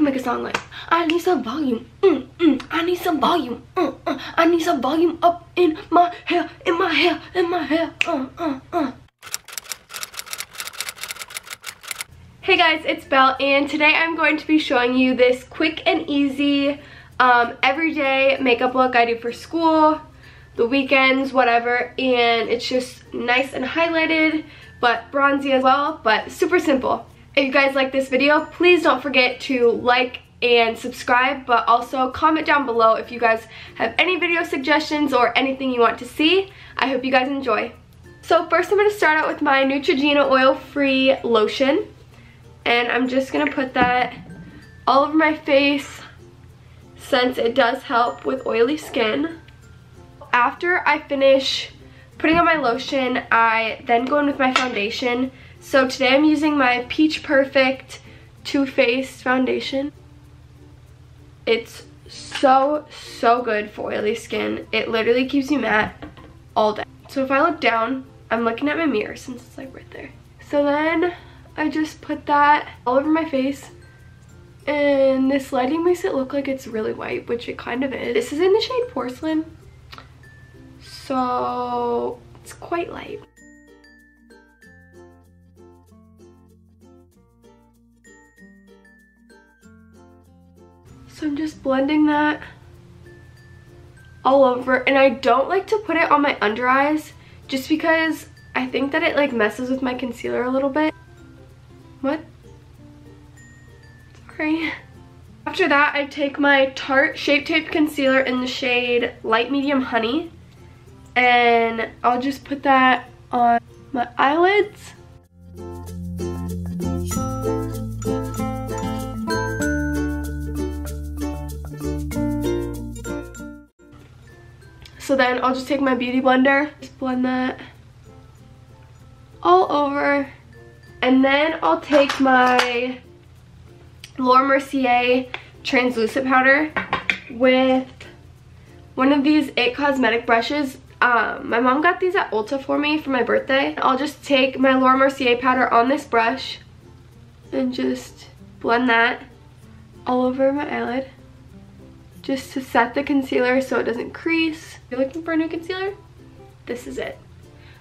make a song like, I need some volume, I need some volume, I need some volume up in my hair, in my hair, in my hair, Hey guys, it's Belle, and today I'm going to be showing you this quick and easy everyday makeup look I do for school, the weekends, whatever, and it's just nice and highlighted, but bronzy as well, but super simple. If you guys like this video, please don't forget to like and subscribe, but also comment down below if you guys have any video suggestions or anything you want to see. I hope you guys enjoy. So first I'm going to start out with my Neutrogena oil-free lotion, and I'm just going to put that all over my face since it does help with oily skin. After I finish putting on my lotion, I then go in with my foundation. So today I'm using my Peach Perfect Too Faced foundation. It's so good for oily skin. It literally keeps you matte all day. So if I look down, I'm looking at my mirror since it's like right there. So then I just put that all over my face, and this lighting makes it look like it's really white, which it kind of is. This is in the shade Porcelain, so it's quite light. So I'm just blending that all over, and I don't like to put it on my under eyes just because I think that it like messes with my concealer a little bit. What? Sorry. After that, I take my Tarte Shape Tape Concealer in the shade Light Medium Honey, and I'll just put that on my eyelids. So then I'll just take my beauty blender, just blend that all over, and then I'll take my Laura Mercier translucent powder with one of these It Cosmetic brushes. My mom got these at Ulta for me for my birthday. I'll just take my Laura Mercier powder on this brush and just blend that all over my eyelid, just to set the concealer so it doesn't crease. If you're looking for a new concealer, this is it.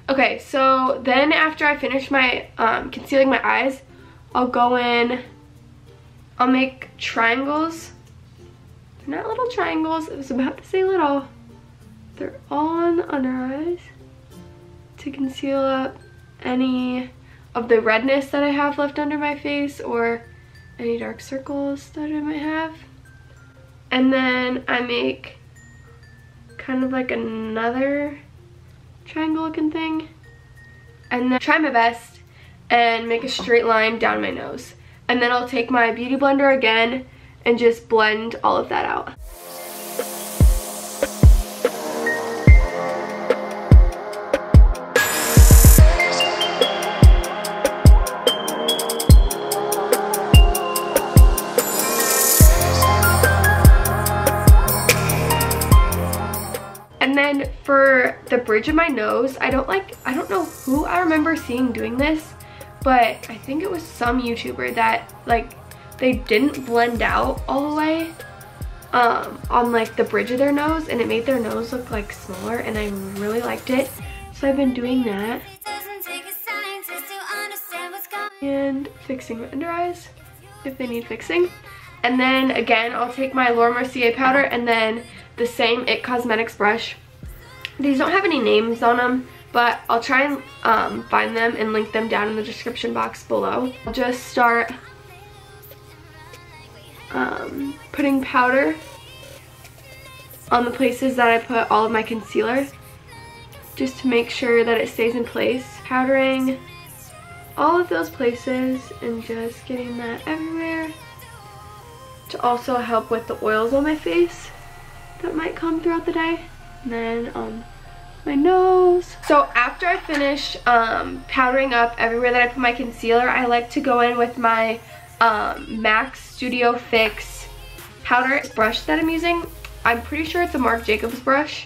Okay, so then after I finish my concealing my eyes, I'll go in, I'll make triangles. They're not little triangles, I was about to say little. They're all on the under eyes to conceal up any of the redness that I have left under my face or any dark circles that I might have. And then I make kind of like another triangle looking thing, and then try my best and make a straight line down my nose. And then I'll take my beauty blender again and just blend all of that out. And then for the bridge of my nose, I don't know who I remember seeing doing this, but I think it was some YouTuber that like they didn't blend out all the way on like the bridge of their nose, and it made their nose look like smaller, and I really liked it. So I've been doing that and fixing my under eyes if they need fixing. And then again, I'll take my Laura Mercier powder and then the same It Cosmetics brush. These don't have any names on them, but I'll try and find them and link them down in the description box below. I'll just start putting powder on the places that I put all of my concealer, just to make sure that it stays in place. Powdering all of those places and just getting that everywhere to also help with the oils on my face that might come throughout the day. And then on my nose. So after I finish powdering up everywhere that I put my concealer, I like to go in with my MAC Studio Fix powder brush that I'm using. I'm pretty sure it's a Marc Jacobs brush,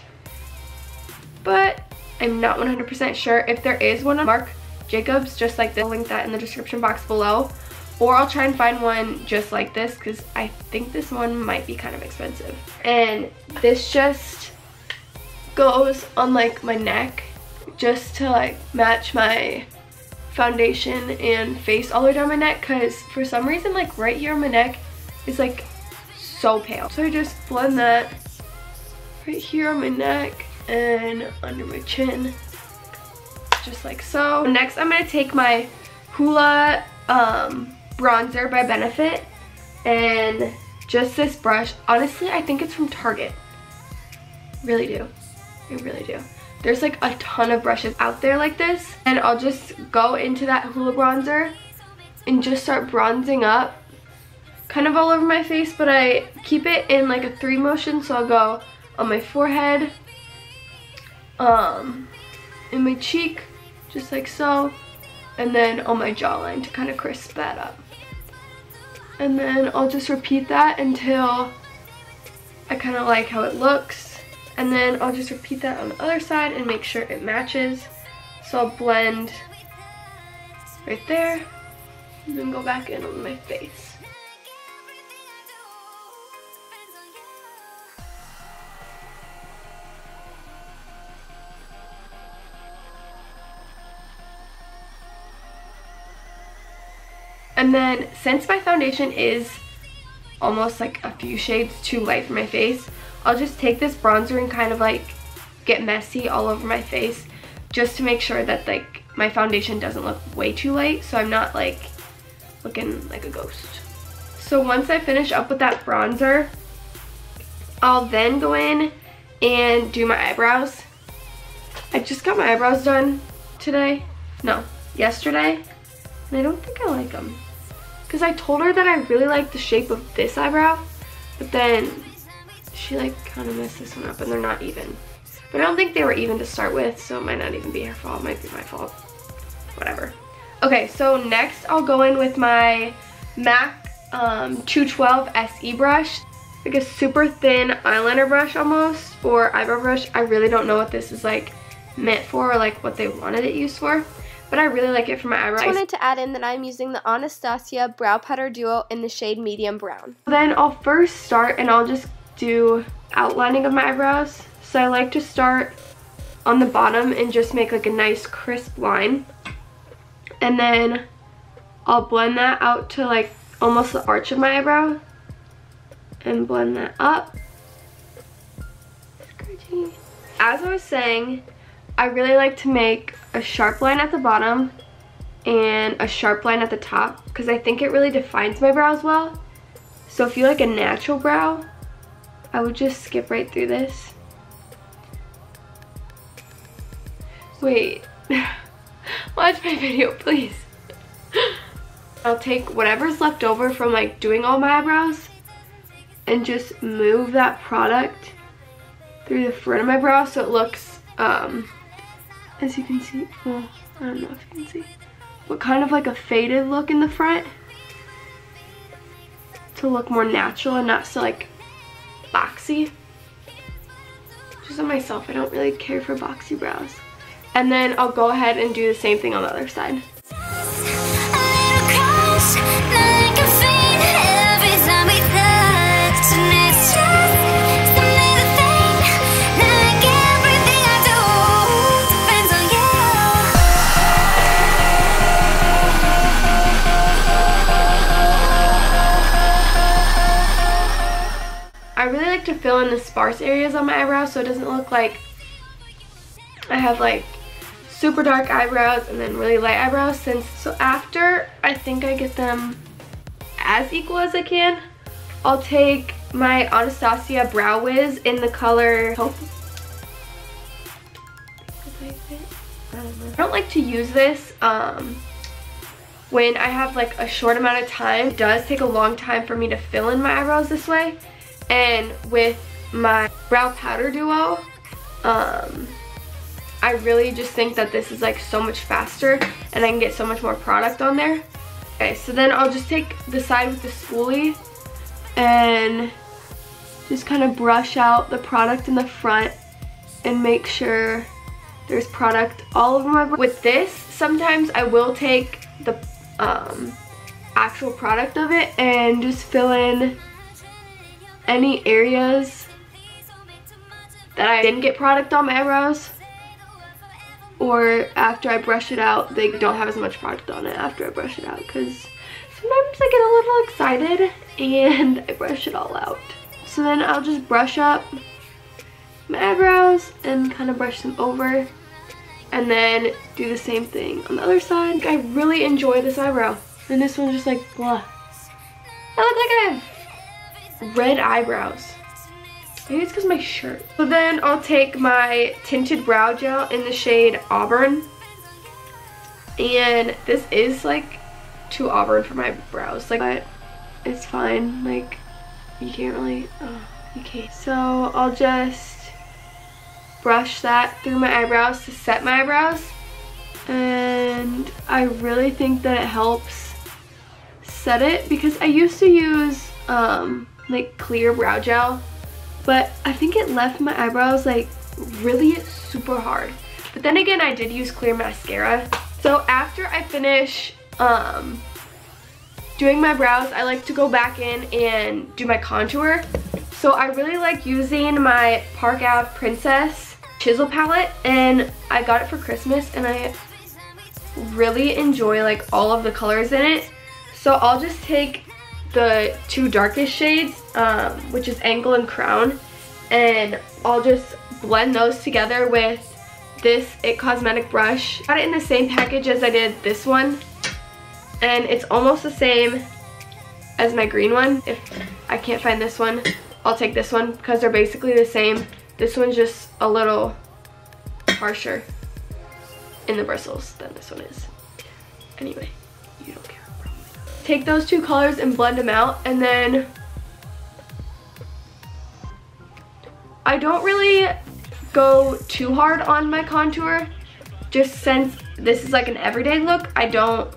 but I'm not 100% sure. If there is one on Marc Jacobs, just like this, I'll link that in the description box below. or I'll try and find one just like this because I think this one might be kind of expensive. And this just goes on like my neck just to like match my foundation and face all the way down my neck, because for some reason like right here on my neck is like so pale. So I just blend that right here on my neck and under my chin, just like so. Next I'm going to take my Hoola bronzer by Benefit, and just this brush. Honestly, I think it's from Target. Really do. I really do. There's like a ton of brushes out there like this, and I'll just go into that Hoola bronzer and just start bronzing up kind of all over my face, but I keep it in like a 3 motion. So I'll go on my forehead, in my cheek, just like so, and then on my jawline to kind of crisp that up. And then I'll just repeat that until I kind of like how it looks. And then I'll just repeat that on the other side and make sure it matches. So I'll blend right there and then go back in on my face. And then since my foundation is almost like a few shades too light for my face, I'll just take this bronzer and kind of like get messy all over my face just to make sure that like my foundation doesn't look way too light, so I'm not like looking like a ghost. So once I finish up with that bronzer, I'll then go in and do my eyebrows. I just got my eyebrows done today. No, yesterday. And I don't think I like them, because I told her that I really like the shape of this eyebrow, but then she like kind of messed this one up and they're not even. But I don't think they were even to start with, so it might not even be her fault. It might be my fault. Whatever. Okay, so next I'll go in with my MAC 212 SE brush. Like a super thin eyeliner brush almost, or eyebrow brush. I really don't know what this is like meant for, or like what they wanted it used for, but I really like it for my eyebrows. I wanted to add in that I'm using the Anastasia Brow Powder Duo in the shade Medium Brown. Then I'll first start and I'll just do outlining of my eyebrows. So I like to start on the bottom and just make like a nice crisp line, and then I'll blend that out to like almost the arch of my eyebrow and blend that up. As I was saying, I really like to make a sharp line at the bottom and a sharp line at the top, because I think it really defines my brows well. So if you like a natural brow, I would just skip right through this. Wait, watch my video, please. I'll take whatever's left over from like doing all my eyebrows and just move that product through the front of my brow so it looks, as you can see, well, I don't know if you can see, but kind of like a faded look in the front to look more natural and not so like boxy. Just on myself, I don't really care for boxy brows. And then I'll go ahead and do the same thing on the other side. I really like to fill in the sparse areas on my eyebrows so it doesn't look like I have like super dark eyebrows and then really light eyebrows. So after I think I get them as equal as I can, I'll take my Anastasia Brow Wiz in the color taupe. I don't like to use this when I have like a short amount of time. It does take a long time for me to fill in my eyebrows this way. And with my Brow Powder Duo, I really just think that this is like so much faster and I can get so much more product on there. Okay, so then I'll just take the side with the spoolie and just kind of brush out the product in the front and make sure there's product all over my brow. With this, sometimes I will take the actual product of it and just fill in any areas that I didn't get product on my eyebrows, or after I brush it out they don't have as much product on it after I brush it out, because sometimes I get a little excited and I brush it all out. So then I'll just brush up my eyebrows and kind of brush them over, and then do the same thing on the other side. I really enjoy this eyebrow, and this one's just like blah. I look like I have red eyebrows. Maybe it's because of my shirt. So then I'll take my tinted brow gel in the shade Auburn, and this is like too auburn for my brows, like, but it's fine. Like, you can't really, you can't. So I'll just brush that through my eyebrows to set my eyebrows, and I really think that it helps set it, because I used to use like clear brow gel, but I think it left my eyebrows like really super hard. But then again, I did use clear mascara. So after I finish doing my brows, I like to go back in and do my contour. So I really like using my Park Ave Princess chisel palette, and I got it for Christmas, and I really enjoy like all of the colors in it. So I'll just take the two darkest shades, which is Angle and Crown, and I'll just blend those together with this It Cosmetic brush. Got it in the same package as I did this one, and it's almost the same as my green one. If I can't find this one, I'll take this one because they're basically the same. This one's just a little harsher in the bristles than this one is. Anyway, you don't care. Take those two colors and blend them out, and then I don't really go too hard on my contour, just since this is like an everyday look. I don't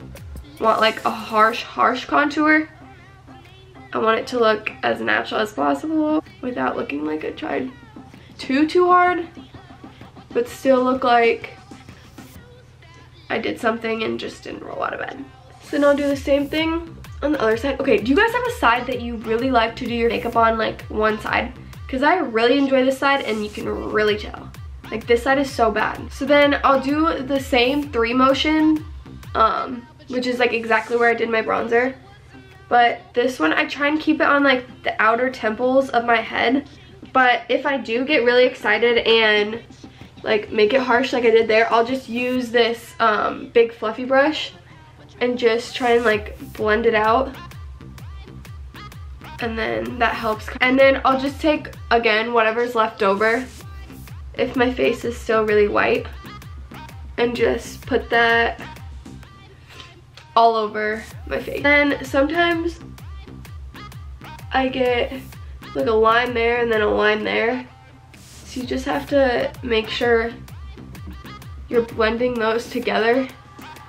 want like a harsh contour. I want it to look as natural as possible without looking like I tried too hard, but still look like I did something and just didn't roll out of bed. So then I'll do the same thing on the other side. Okay, do you guys have a side that you really like to do your makeup on, like one side? Because I really enjoy this side, and you can really tell. Like, this side is so bad. So then I'll do the same 3 motion, which is like exactly where I did my bronzer. But this one, I try and keep it on like the outer temples of my head. But if I do get really excited and like make it harsh like I did there, I'll just use this big fluffy brush and just try and like blend it out, and then that helps. And then I'll just take, again, whatever's left over, if my face is still really white, and just put that all over my face. Then sometimes I get like a line there and then a line there, so you just have to make sure you're blending those together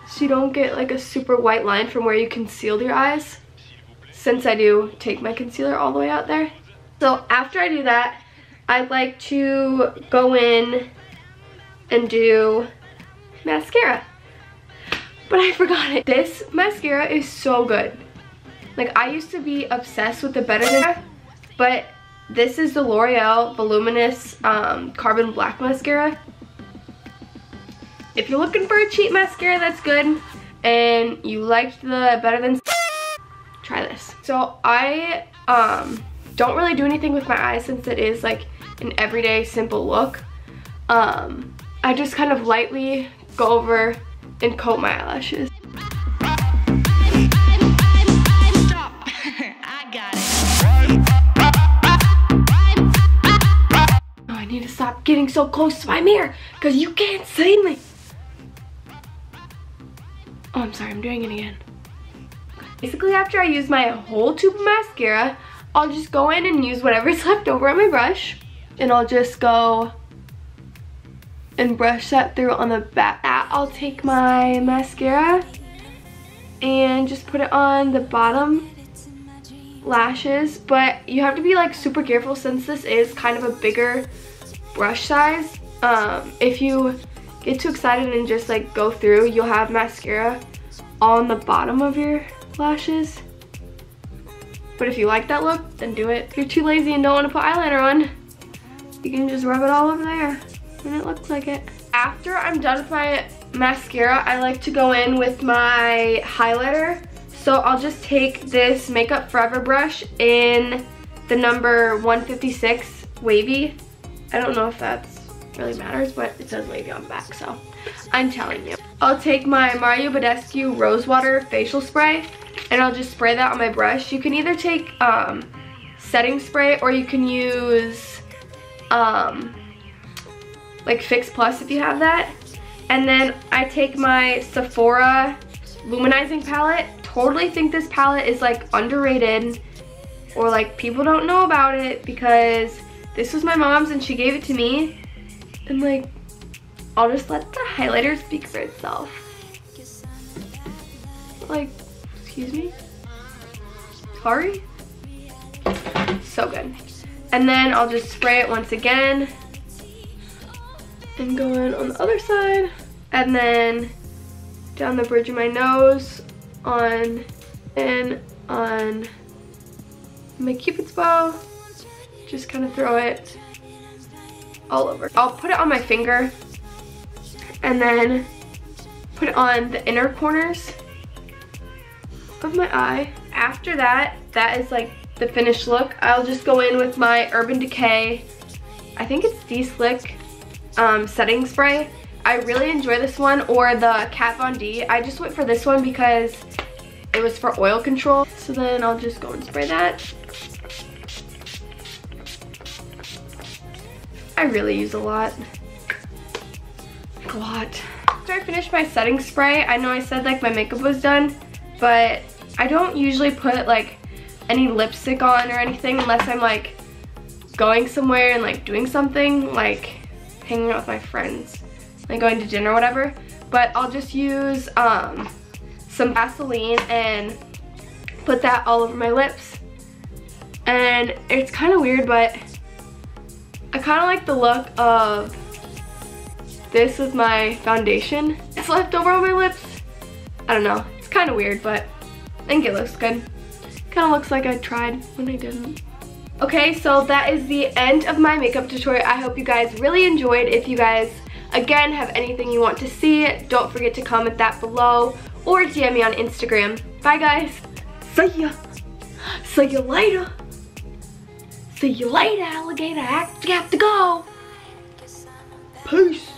so you don't get like a super white line from where you concealed your eyes, since I do take my concealer all the way out there. So after I do that, I like to go in and do mascara. But I forgot it. This mascara is so good. Like, I used to be obsessed with the Better Than, but this is the L'Oreal Voluminous Carbon Black Mascara. If you're looking for a cheap mascara that's good and you liked the Better Than, try this. So I don't really do anything with my eyes, since it is like an everyday simple look. I just kind of lightly go over and coat my eyelashes. Stop. I got it. Oh, I need to stop getting so close to my mirror because you can't see me. Oh, I'm sorry, I'm doing it again. Basically, after I use my whole tube of mascara, I'll just go in and use whatever's left over on my brush, and I'll just go and brush that through on the back. I'll take my mascara and just put it on the bottom lashes, but you have to be like super careful since this is kind of a bigger brush size. If you get too excited and just like go through, you'll have mascara on the bottom of your lashes. But if you like that look, then do it. If you're too lazy and don't want to put eyeliner on, you can just rub it all over there and it looks like it. After I'm done with my mascara, I like to go in with my highlighter. So I'll just take this Makeup Forever brush in the number 156 wavy. I don't know if that's really matters, but it says wavy on the back, so I'm telling you. I'll take my Mario Badescu Rose Water facial spray and I'll just spray that on my brush. You can either take setting spray or you can use like Fix Plus if you have that. And then I take my Sephora Luminizing palette. Totally think this palette is like underrated, or like people don't know about it, because this was my mom's and she gave it to me. And like, I'll just let the highlighter speak for itself. Like, excuse me? Sorry? So good. And then I'll just spray it once again. And go in on the other side. And then down the bridge of my nose, on my Cupid's bow. Just kind of throw it all over. I'll put it on my finger and then put it on the inner corners of my eye. After that, that is like the finished look. I'll just go in with my Urban Decay, I think it's De-Slick setting spray. I really enjoy this one, or the Kat Von D. I just went for this one because it was for oil control. So then I'll just go and spray that. I really use a lot. After I finish my setting spray, I know I said like my makeup was done, but I don't usually put like any lipstick on or anything unless I'm like going somewhere and like doing something, like hanging out with my friends, like going to dinner or whatever. But I'll just use some Vaseline and put that all over my lips. And it's kind of weird, but I kind of like the look of this with my foundation. It's left over on my lips. I don't know, it's kind of weird, but I think it looks good. Kind of looks like I tried when I didn't. Okay, so that is the end of my makeup tutorial. I hope you guys really enjoyed. If you guys, again, have anything you want to see, don't forget to comment that below or DM me on Instagram. Bye, guys. See ya. See you later. See you later, alligator. I have to go. Peace.